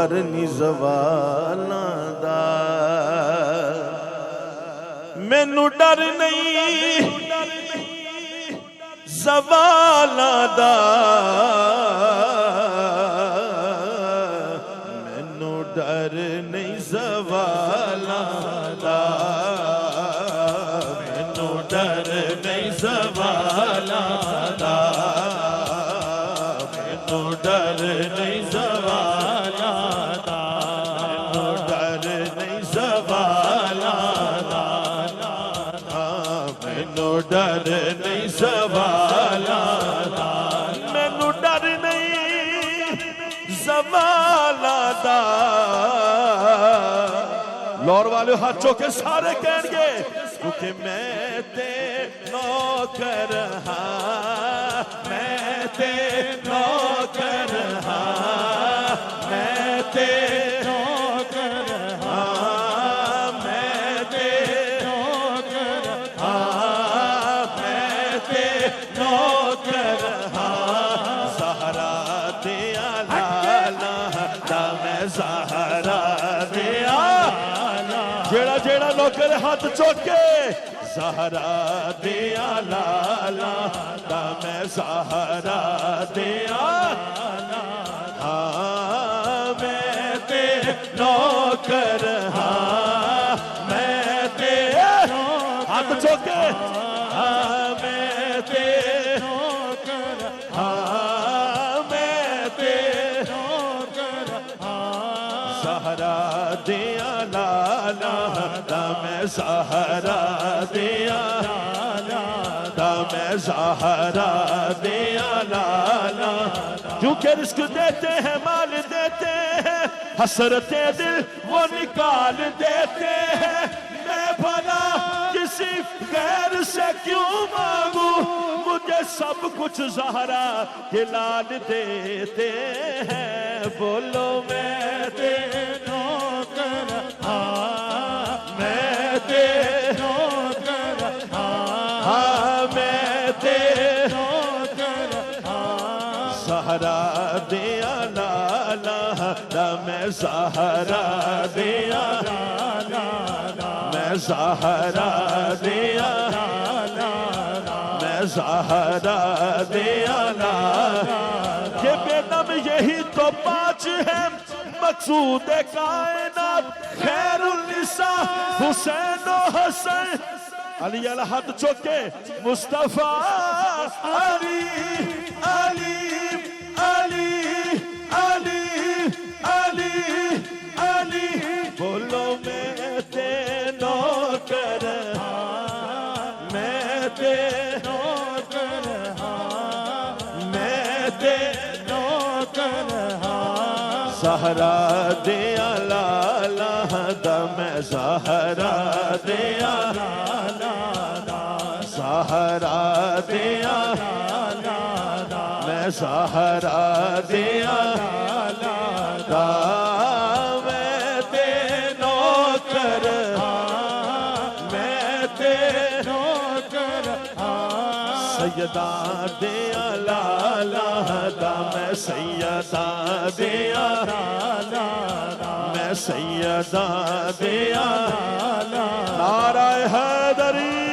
ڈر نہیں زوالاں دا مینوں ڈر نہیں زوالاں دا مینوں ڈر نہیں زوالاں دا مینوں ڈر نہیں زوالاں دا مینوں ڈر نہیں زوالاں دا مینوں ڈر نہیں زوالاں دا مینوں ڈر نہیں زوالاں دا مینوں ڈر نہیں زوالاں دا لور والے ہاتھ چوکے سارے کہن گے کیونکہ میں تے نوکر ہاں میں تے نوکر ہاں میں تے نوکر ہاں میں تے نوکر ہاں میں تے نوکر ہاں زہرا دیا لالا دا میں زہرا دیا جیڑا جیڑا نوکر ہاتھ چوکے زہرا دیا لالا دا میں زہرا دیا ہاں میں تے نوکر ہاں میں تے ہاتھ چوکے ہاں میں تے نوکر ہاں میں تے نوکر ہاں زہرا دیا لالا دا میں زہرا دیا دا میں زہرا دیا لالا کیونکہ رزق دیتے ہیں مال دیتے ہیں حسرتیں دل وہ نکال دیتے ہیں میں بھلا کسی غیر سے کیوں مانگوں مجھے سب کچھ زہرا کے لال دیتے ہیں بولو میں تے نوکر ہاں میں تے نوکر ہاں میں تے نوکر ہاں زہرا دیا لالا دا میں زہرا دیا میں زہرا دیا میں زہرا دیا کہ بیٹم یہی تو پانچ ہے مقصود کائنات خیر النساء حسین و حسن علی الحد چوکے مصطفیٰ علی علی علی علی علی علی بولو میں تے نوکر میں تے نوکر میں تے نوکر زہرا دیا لالا دا میں زہرا دیا زہرا دیا میں زہرا دیا دا میں تے نوکر میں تے نوکر سیدہ دیا لالا دا میں سیدہ دیا میں سیدہ دیا نعرہ حیدری